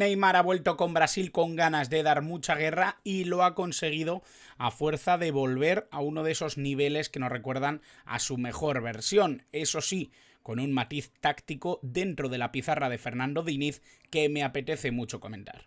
Neymar ha vuelto con Brasil con ganas de dar mucha guerra y lo ha conseguido a fuerza de volver a uno de esos niveles que nos recuerdan a su mejor versión. Eso sí, con un matiz táctico dentro de la pizarra de Fernando Diniz que me apetece mucho comentar.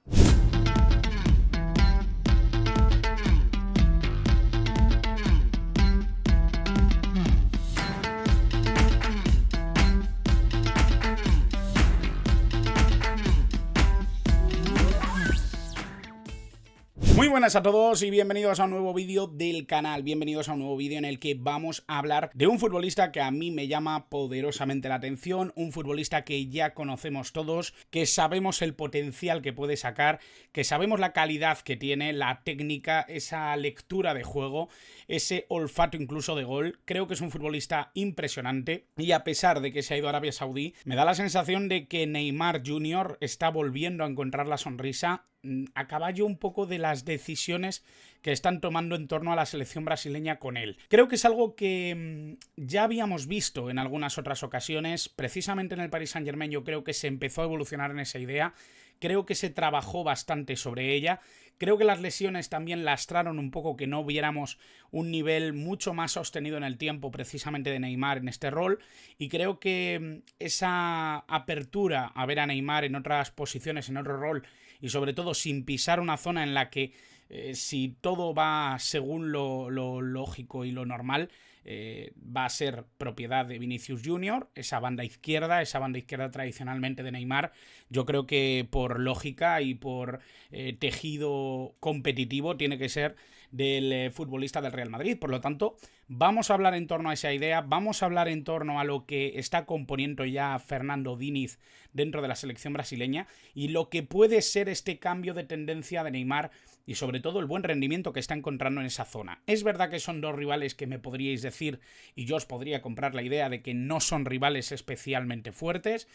Muy buenas a todos y bienvenidos a un nuevo vídeo del canal, bienvenidos a un nuevo vídeo en el que vamos a hablar de un futbolista que a mí me llama poderosamente la atención, un futbolista que ya conocemos todos, que sabemos el potencial que puede sacar, que sabemos la calidad que tiene, la técnica, esa lectura de juego, ese olfato incluso de gol. Creo que es un futbolista impresionante y a pesar de que se ha ido a Arabia Saudí, me da la sensación de que Neymar Jr. está volviendo a encontrar la sonrisa a caballo un poco de las decisiones que están tomando en torno a la selección brasileña con él. Creo que es algo que ya habíamos visto en algunas otras ocasiones, precisamente en el Paris Saint-Germain. Yo creo que se empezó a evolucionar en esa idea, creo que se trabajó bastante sobre ella, creo que las lesiones también lastraron un poco que no viéramos un nivel mucho más sostenido en el tiempo precisamente de Neymar en este rol, y creo que esa apertura a ver a Neymar en otras posiciones, en otro rol, y sobre todo sin pisar una zona en la que si todo va según lo lógico y lo normal, va a ser propiedad de Vinicius Jr., esa banda izquierda tradicionalmente de Neymar. Yo creo que por lógica y por tejido competitivo tiene que ser del futbolista del Real Madrid. Por lo tanto, vamos a hablar en torno a esa idea, vamos a hablar en torno a lo que está componiendo ya Fernando Diniz dentro de la selección brasileña y lo que puede ser este cambio de tendencia de Neymar y sobre todo el buen rendimiento que está encontrando en esa zona. Es verdad que son dos rivales que me podríais decir, y yo os podría comprar la idea de que no son rivales especialmente fuertes,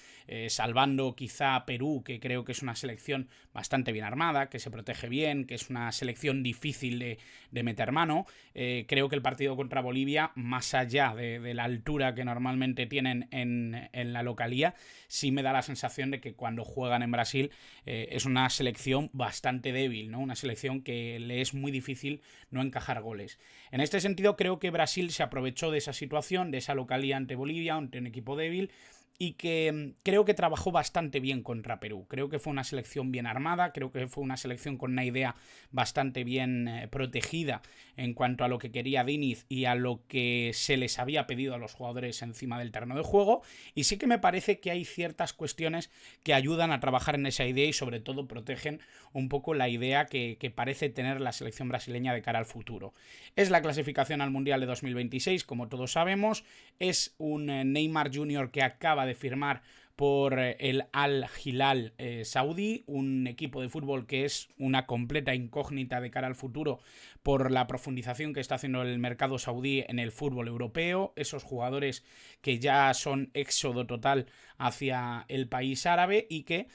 salvando quizá a Perú, que creo que es una selección bastante bien armada, que se protege bien, que es una selección difícil de meter mano. Creo que el partido contra Bolivia, más allá de la altura que normalmente tienen en la localía, sí me da la sensación de que cuando juegan en Brasil es una selección bastante débil, ¿no? Una selección que le es muy difícil no encajar goles. En este sentido, creo que Brasil se aprovechó de esa situación, de esa localía ante Bolivia, ante un equipo débil, y que creo que trabajó bastante bien contra Perú. Creo que fue una selección bien armada, creo que fue una selección con una idea bastante bien protegida en cuanto a lo que quería Diniz y a lo que se les había pedido a los jugadores encima del terreno de juego, y sí que me parece que hay ciertas cuestiones que ayudan a trabajar en esa idea y sobre todo protegen un poco la idea que parece tener la selección brasileña de cara al futuro. Es la clasificación al Mundial de 2026, como todos sabemos, es un Neymar Jr. que acaba de firmar por el Al Hilal saudí, un equipo de fútbol que es una completa incógnita de cara al futuro por la profundización que está haciendo el mercado saudí en el fútbol europeo, esos jugadores que ya son éxodo total hacia el país árabe y que,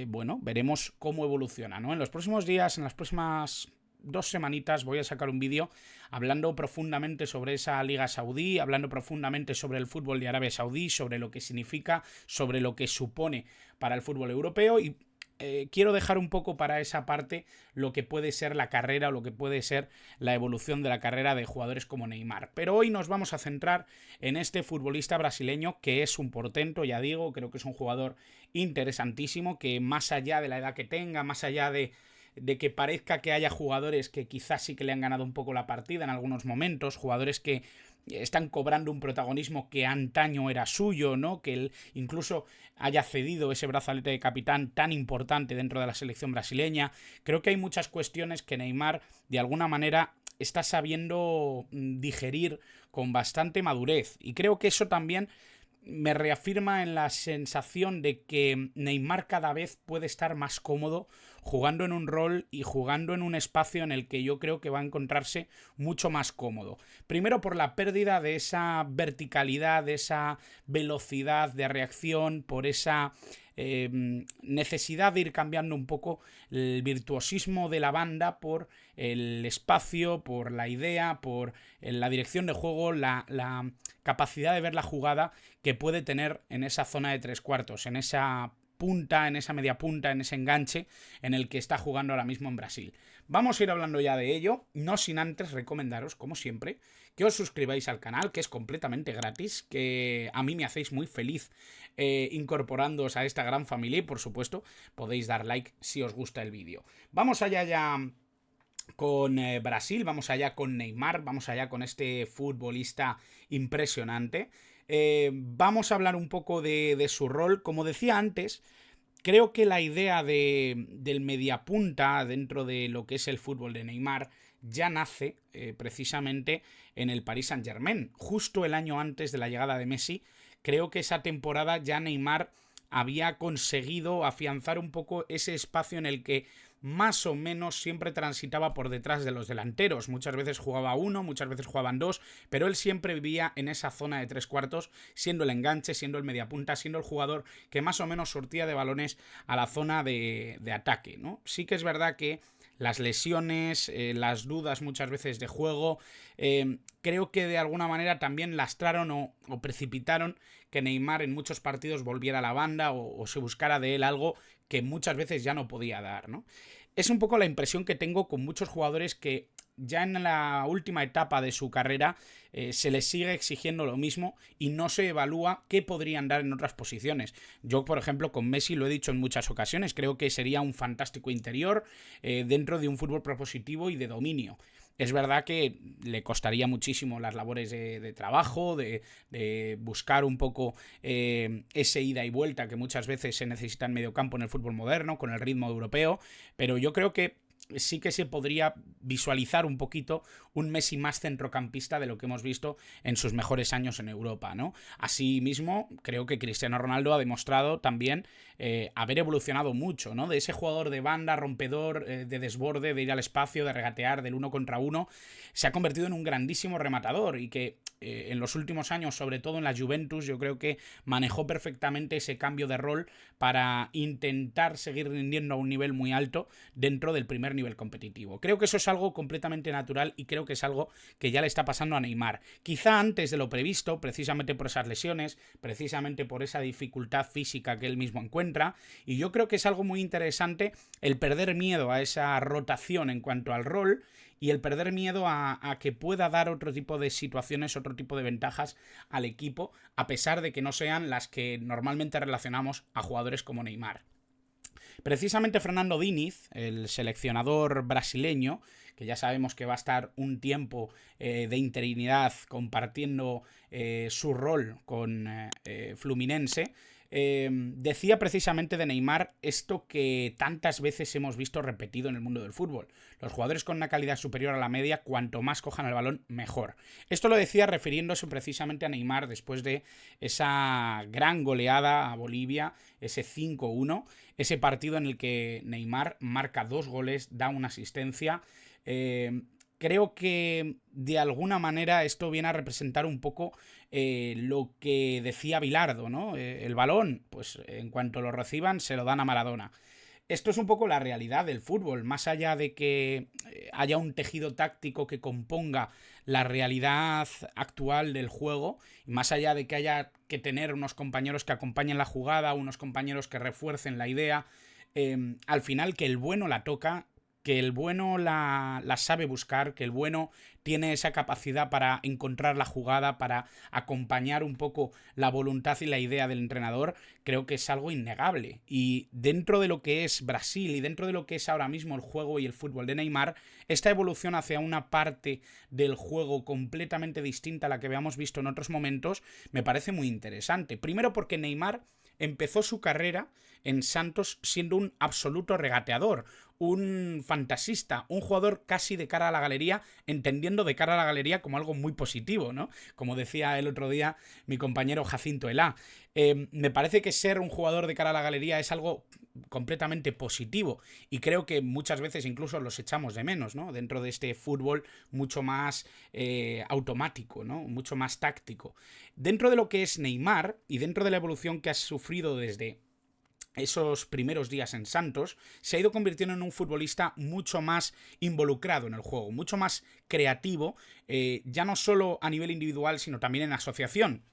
bueno, veremos cómo evoluciona, ¿no? En los próximos días, en las próximas 2 semanitas voy a sacar un vídeo hablando profundamente sobre esa liga saudí, hablando profundamente sobre el fútbol de Arabia Saudí, sobre lo que significa, sobre lo que supone para el fútbol europeo, y quiero dejar un poco para esa parte lo que puede ser la carrera o lo que puede ser la evolución de la carrera de jugadores como Neymar. Pero hoy nos vamos a centrar en este futbolista brasileño que es un portento, ya digo, creo que es un jugador interesantísimo, que más allá de la edad que tenga, más allá de que parezca que haya jugadores que quizás sí que le han ganado un poco la partida en algunos momentos, jugadores que están cobrando un protagonismo que antaño era suyo, ¿no? Que él incluso haya cedido ese brazalete de capitán tan importante dentro de la selección brasileña. Creo que hay muchas cuestiones que Neymar de alguna manera está sabiendo digerir con bastante madurez, y creo que eso también me reafirma en la sensación de que Neymar cada vez puede estar más cómodo jugando en un rol y jugando en un espacio en el que yo creo que va a encontrarse mucho más cómodo. Primero por la pérdida de esa verticalidad, de esa velocidad de reacción, por esa necesidad de ir cambiando un poco el virtuosismo de la banda por el espacio, por la idea, por la dirección de juego, la capacidad de ver la jugada que puede tener en esa zona de tres cuartos, en esa punta, en esa media punta, en ese enganche en el que está jugando ahora mismo en Brasil. Vamos a ir hablando ya de ello, no sin antes recomendaros, como siempre, que os suscribáis al canal, que es completamente gratis, que a mí me hacéis muy feliz incorporándoos a esta gran familia y, por supuesto, podéis dar like si os gusta el vídeo. Vamos allá ya con Brasil, vamos allá con Neymar, vamos allá con este futbolista impresionante. Vamos a hablar un poco de su rol. Como decía antes, creo que la idea del mediapunta dentro de lo que es el fútbol de Neymar ya nace precisamente en el Paris Saint-Germain. Justo el año antes de la llegada de Messi, creo que esa temporada ya Neymar había conseguido afianzar un poco ese espacio en el que más o menos siempre transitaba por detrás de los delanteros. Muchas veces jugaba uno, muchas veces jugaban dos, pero él siempre vivía en esa zona de tres cuartos, siendo el enganche, siendo el mediapunta, siendo el jugador que más o menos sortía de balones a la zona de ataque, ¿no? Sí que es verdad que las lesiones, las dudas muchas veces de juego, creo que de alguna manera también lastraron o precipitaron que Neymar en muchos partidos volviera a la banda o se buscara de él algo que muchas veces ya no podía dar, ¿no? Es un poco la impresión que tengo con muchos jugadores que ya en la última etapa de su carrera se les sigue exigiendo lo mismo y no se evalúa qué podrían dar en otras posiciones. Yo, por ejemplo, con Messi lo he dicho en muchas ocasiones, creo que sería un fantástico interior dentro de un fútbol propositivo y de dominio. Es verdad que le costaría muchísimo las labores de trabajo, de buscar un poco ese ida y vuelta que muchas veces se necesita en medio campo en el fútbol moderno, con el ritmo europeo, pero yo creo que sí que se podría visualizar un poquito un Messi más centrocampista de lo que hemos visto en sus mejores años en Europa, ¿no? Asimismo, creo que Cristiano Ronaldo ha demostrado también haber evolucionado mucho, ¿no? De ese jugador de banda, rompedor, de desborde, de ir al espacio, de regatear, del uno contra uno, se ha convertido en un grandísimo rematador y que en los últimos años, sobre todo en la Juventus, yo creo que manejó perfectamente ese cambio de rol para intentar seguir rindiendo a un nivel muy alto dentro del primer nivel competitivo. Creo que eso es algo completamente natural y creo que es algo que ya le está pasando a Neymar. Quizá antes de lo previsto, precisamente por esas lesiones, precisamente por esa dificultad física que él mismo encuentra, y yo creo que es algo muy interesante el perder miedo a esa rotación en cuanto al rol y el perder miedo a que pueda dar otro tipo de situaciones, otro tipo de ventajas al equipo, a pesar de que no sean las que normalmente relacionamos a jugadores como Neymar. Precisamente Fernando Diniz, el seleccionador brasileño, que ya sabemos que va a estar un tiempo de interinidad compartiendo su rol con Fluminense, decía precisamente de Neymar esto que tantas veces hemos visto repetido en el mundo del fútbol. Los jugadores con una calidad superior a la media, cuanto más cojan el balón, mejor. Esto lo decía refiriéndose precisamente a Neymar después de esa gran goleada a Bolivia, ese 5-1, ese partido en el que Neymar marca 2 goles, da una asistencia. Creo que de alguna manera esto viene a representar un poco lo que decía Bilardo, ¿no? El balón, pues en cuanto lo reciban, se lo dan a Maradona. Esto es un poco la realidad del fútbol, más allá de que haya un tejido táctico que componga la realidad actual del juego, y más allá de que haya que tener unos compañeros que acompañen la jugada, unos compañeros que refuercen la idea, al final que el bueno la toca, que el bueno la sabe buscar, que el bueno tiene esa capacidad para encontrar la jugada, para acompañar un poco la voluntad y la idea del entrenador, creo que es algo innegable. Y dentro de lo que es Brasil y dentro de lo que es ahora mismo el juego y el fútbol de Neymar, esta evolución hacia una parte del juego completamente distinta a la que habíamos visto en otros momentos, me parece muy interesante. Primero porque Neymar empezó su carrera en Santos siendo un absoluto regateador, un fantasista, un jugador casi de cara a la galería, entendiendo de cara a la galería como algo muy positivo, ¿no? Como decía el otro día mi compañero Jacinto Elá. Me parece que ser un jugador de cara a la galería es algo completamente positivo y creo que muchas veces incluso los echamos de menos, ¿no? Dentro de este fútbol mucho más automático, ¿no? Mucho más táctico. Dentro de lo que es Neymar y dentro de la evolución que ha sufrido desde esos primeros días en Santos, se ha ido convirtiendo en un futbolista mucho más involucrado en el juego, mucho más creativo, ya no solo a nivel individual, sino también en asociación.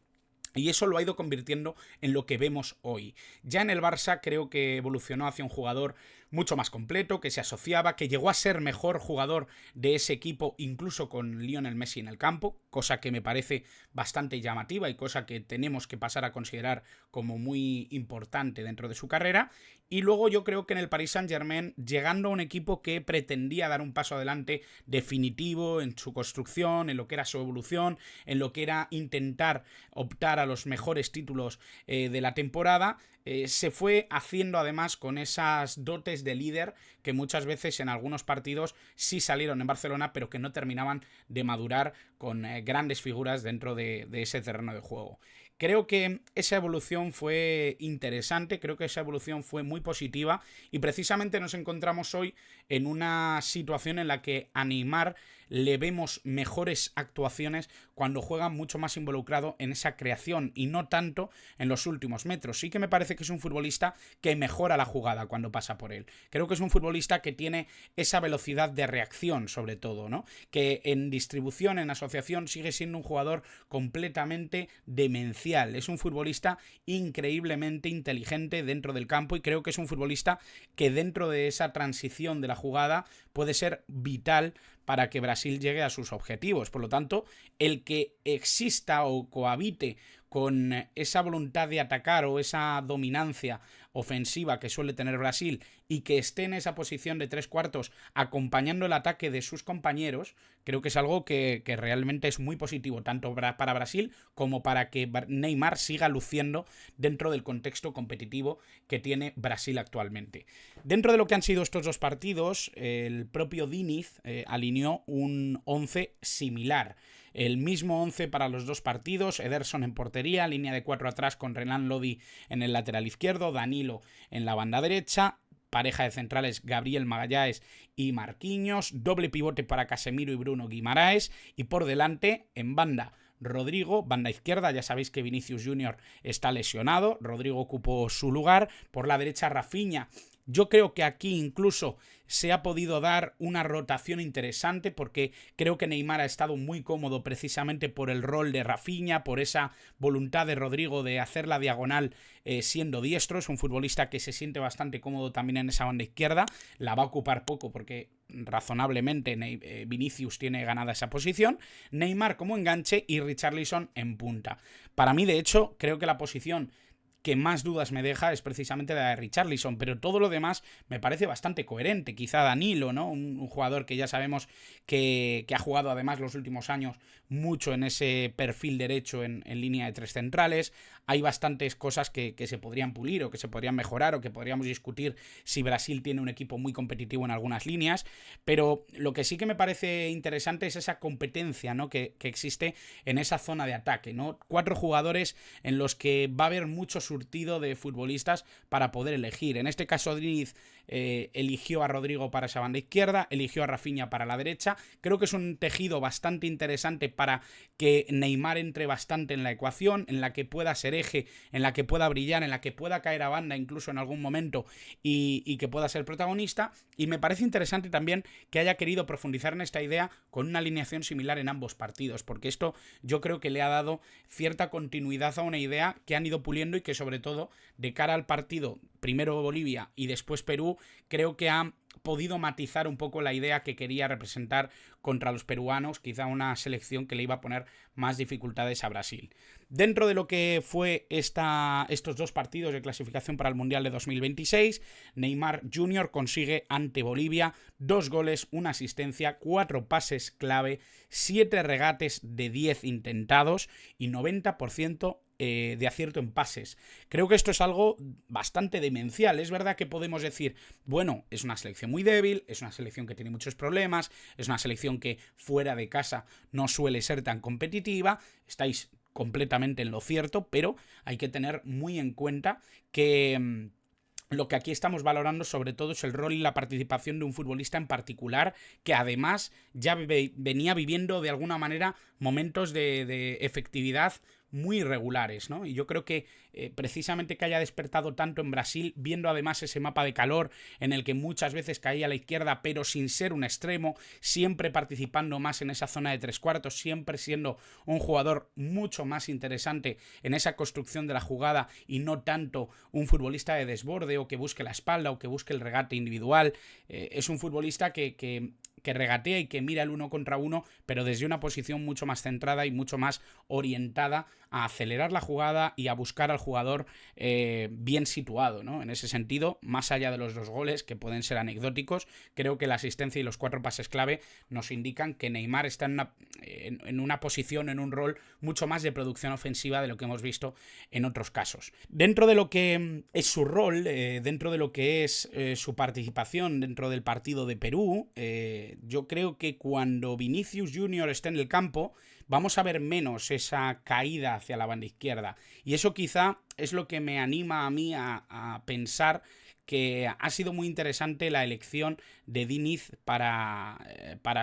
Y eso lo ha ido convirtiendo en lo que vemos hoy. Ya en el Barça creo que evolucionó hacia un jugador mucho más completo, que se asociaba, que llegó a ser mejor jugador de ese equipo, incluso con Lionel Messi en el campo, cosa que me parece bastante llamativa y cosa que tenemos que pasar a considerar como muy importante dentro de su carrera. Y luego yo creo que en el Paris Saint-Germain, llegando a un equipo que pretendía dar un paso adelante definitivo en su construcción, en lo que era su evolución, en lo que era intentar optar a los mejores títulos de la temporada, se fue haciendo además con esas dotes de líder que muchas veces en algunos partidos sí salieron en Barcelona, pero que no terminaban de madurar con grandes figuras dentro de ese terreno de juego. Creo que esa evolución fue interesante, creo que esa evolución fue muy positiva y precisamente nos encontramos hoy en una situación en la que a Neymar le vemos mejores actuaciones cuando juega mucho más involucrado en esa creación y no tanto en los últimos metros. Sí que me parece que es un futbolista que mejora la jugada cuando pasa por él. Creo que es un futbolista que tiene esa velocidad de reacción, sobre todo, ¿no? Que en distribución, en asociación, sigue siendo un jugador completamente demencial. Es un futbolista increíblemente inteligente dentro del campo y creo que es un futbolista que dentro de esa transición de la jugada puede ser vital para que Brasil llegue a sus objetivos. Por lo tanto, el que exista o cohabite con esa voluntad de atacar o esa dominancia ofensiva que suele tener Brasil y que esté en esa posición de 3/4 acompañando el ataque de sus compañeros, creo que es algo que realmente es muy positivo, tanto para Brasil como para que Neymar siga luciendo dentro del contexto competitivo que tiene Brasil actualmente. Dentro de lo que han sido estos dos partidos, el propio Diniz alineó un 11 similar. El mismo 11 para los dos partidos, Ederson en portería, línea de 4 atrás con Renan Lodi en el lateral izquierdo, Danilo en la banda derecha, pareja de centrales Gabriel Magalhães y Marquinhos, doble pivote para Casemiro y Bruno Guimaraes y por delante en banda Rodrigo, banda izquierda, ya sabéis que Vinicius Junior está lesionado, Rodrigo ocupó su lugar, por la derecha Rafinha. Yo creo que aquí incluso se ha podido dar una rotación interesante porque creo que Neymar ha estado muy cómodo precisamente por el rol de Rafinha, por esa voluntad de Rodrigo de hacer la diagonal siendo diestro. Es un futbolista que se siente bastante cómodo también en esa banda izquierda. La va a ocupar poco porque razonablemente Vinicius tiene ganada esa posición. Neymar como enganche y Richarlison en punta. Para mí, de hecho, creo que la posición que más dudas me deja es precisamente la de Richarlison, pero todo lo demás me parece bastante coherente. Quizá Danilo, ¿no? Un jugador que ya sabemos que ha jugado además los últimos años mucho en ese perfil derecho en línea de tres centrales. Hay bastantes cosas que se podrían pulir o que se podrían mejorar o que podríamos discutir si Brasil tiene un equipo muy competitivo en algunas líneas, pero lo que sí que me parece interesante es esa competencia, ¿no? que existe en esa zona de ataque, ¿no? 4 jugadores en los que va a haber mucho surtido de futbolistas para poder elegir. En este caso Diniz eligió a Rodrigo para esa banda izquierda, eligió a Rafinha para la derecha. Creo que es un tejido bastante interesante para que Neymar entre bastante en la ecuación, en la que pueda ser eje, en la que pueda brillar, en la que pueda caer a banda incluso en algún momento y que pueda ser protagonista. Y me parece interesante también que haya querido profundizar en esta idea con una alineación similar en ambos partidos, porque esto yo creo que le ha dado cierta continuidad a una idea que han ido puliendo y que sobre todo de cara al partido, primero Bolivia y después Perú, creo que ha podido matizar un poco la idea que quería representar contra los peruanos, quizá una selección que le iba a poner más dificultades a Brasil. Dentro de lo que fue estos dos partidos de clasificación para el Mundial de 2026, Neymar Jr. consigue ante Bolivia 2 goles, 1 asistencia, 4 pases clave, 7 regates de 10 intentados y 90% de acierto en pases. Creo que esto es algo bastante demencial. Es verdad que podemos decir, bueno, es una selección muy débil, es una selección que tiene muchos problemas, es una selección que fuera de casa no suele ser tan competitiva, estáis completamente en lo cierto, pero hay que tener muy en cuenta que lo que aquí estamos valorando sobre todo es el rol y la participación de un futbolista en particular que además ya venía viviendo de alguna manera momentos de efectividad muy irregulares, ¿no? Y yo creo que precisamente que haya despertado tanto en Brasil, viendo además ese mapa de calor en el que muchas veces caía a la izquierda, pero sin ser un extremo, siempre participando más en esa zona de tres cuartos, siempre siendo un jugador mucho más interesante en esa construcción de la jugada y no tanto un futbolista de desborde o que busque la espalda o que busque el regate individual. Es un futbolista que regatea y que mira el uno contra uno, pero desde una posición mucho más centrada y mucho más orientada a acelerar la jugada y a buscar al jugador bien situado, ¿no? En ese sentido, más allá de los 2 goles, que pueden ser anecdóticos, creo que la asistencia y los 4 pases clave nos indican que Neymar está en una posición, en un rol mucho más de producción ofensiva de lo que hemos visto en otros casos. Dentro de lo que es su rol, dentro de lo que es su participación dentro del partido de Perú, yo creo que cuando Vinicius Junior esté en el campo vamos a ver menos esa caída hacia la banda izquierda, y eso quizá es lo que me anima a mí a pensar que ha sido muy interesante la elección de Diniz para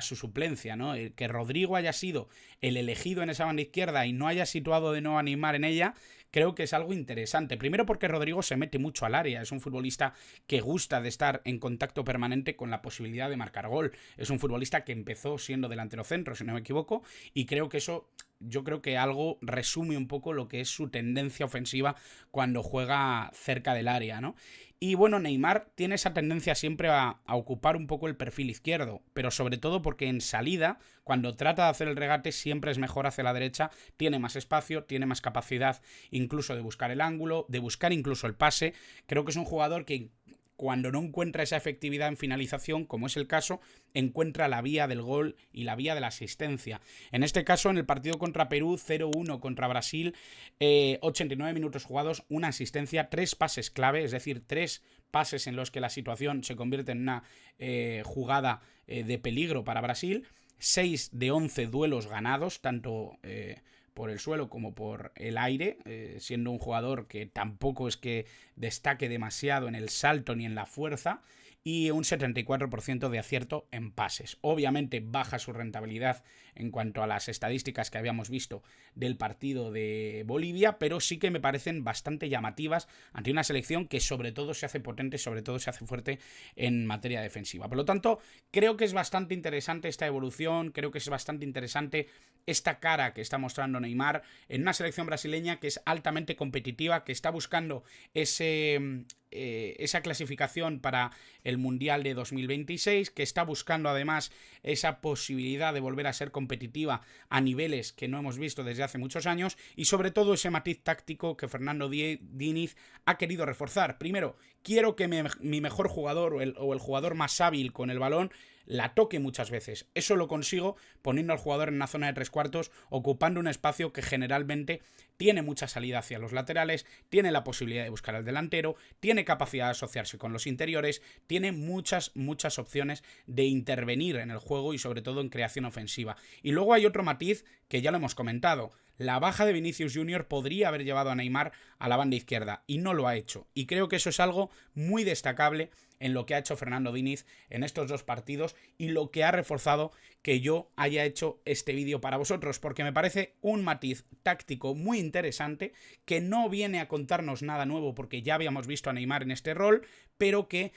su suplencia, ¿no? Que Rodrigo haya sido el elegido en esa banda izquierda y no haya situado de nuevo a Neymar en ella, creo que es algo interesante. Primero porque Rodrigo se mete mucho al área, es un futbolista que gusta de estar en contacto permanente con la posibilidad de marcar gol. Es un futbolista que empezó siendo delantero centro, si no me equivoco, y creo que eso... Yo creo que algo resume un poco lo que es su tendencia ofensiva cuando juega cerca del área, ¿no? Y bueno, Neymar tiene esa tendencia siempre a ocupar un poco el perfil izquierdo, pero sobre todo porque en salida, cuando trata de hacer el regate, siempre es mejor hacia la derecha, tiene más espacio, tiene más capacidad incluso de buscar el ángulo, de buscar incluso el pase. Creo que es un jugador que cuando no encuentra esa efectividad en finalización, como es el caso, encuentra la vía del gol y la vía de la asistencia. En este caso, en el partido contra Perú, 0-1 contra Brasil, 89 minutos jugados, una asistencia, 3 pases clave, es decir, 3 pases en los que la situación se convierte en una jugada de peligro para Brasil, 6 de 11 duelos ganados, tanto... por el suelo como por el aire, siendo un jugador que tampoco es que destaque demasiado en el salto ni en la fuerza, y un 74% de acierto en pases. Obviamente baja su rentabilidad en cuanto a las estadísticas que habíamos visto del partido de Bolivia, pero sí que me parecen bastante llamativas ante una selección que sobre todo se hace potente, sobre todo se hace fuerte en materia defensiva. Por lo tanto, creo que es bastante interesante esta evolución, creo que es bastante interesante esta cara que está mostrando Neymar en una selección brasileña que es altamente competitiva, que está buscando esa clasificación para el Mundial de 2026, que está buscando además esa posibilidad de volver a ser competitiva a niveles que no hemos visto desde hace muchos años, y sobre todo ese matiz táctico que Fernando Diniz ha querido reforzar. Primero, quiero que mi mejor jugador o el jugador más hábil con el balón la toque muchas veces. Eso lo consigo poniendo al jugador en una zona de tres cuartos, ocupando un espacio que generalmente tiene mucha salida hacia los laterales, tiene la posibilidad de buscar al delantero, tiene capacidad de asociarse con los interiores, tiene muchas opciones de intervenir en el juego y sobre todo en creación ofensiva. Y luego hay otro matiz que ya lo hemos comentado. La baja de Vinicius Junior podría haber llevado a Neymar a la banda izquierda y no lo ha hecho. Y creo que eso es algo muy destacable en lo que ha hecho Fernando Diniz en estos 2 partidos y lo que ha reforzado que yo haya hecho este vídeo para vosotros, porque me parece un matiz táctico muy interesante que no viene a contarnos nada nuevo porque ya habíamos visto a Neymar en este rol, pero que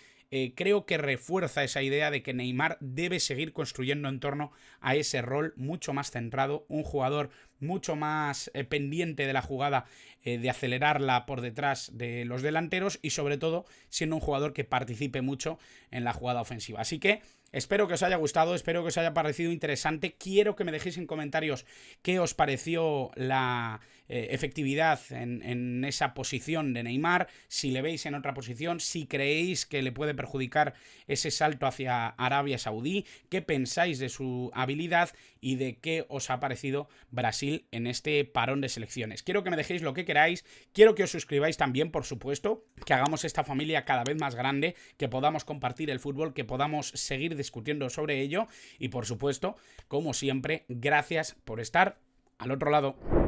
creo que refuerza esa idea de que Neymar debe seguir construyendo en torno a ese rol mucho más centrado, un jugador mucho más pendiente de la jugada, de acelerarla por detrás de los delanteros y sobre todo siendo un jugador que participe mucho en la jugada ofensiva. Así que espero que os haya gustado, espero que os haya parecido interesante. Quiero que me dejéis en comentarios qué os pareció la efectividad en esa posición de Neymar, si le veis en otra posición, si creéis que le puede perjudicar ese salto hacia Arabia Saudí, qué pensáis de su habilidad y de qué os ha parecido Brasil en este parón de selecciones. Quiero que me dejéis lo que queráis, quiero que os suscribáis también, por supuesto, que hagamos esta familia cada vez más grande, que podamos compartir el fútbol, que podamos seguir discutiendo sobre ello y, por supuesto, como siempre, gracias por estar al otro lado.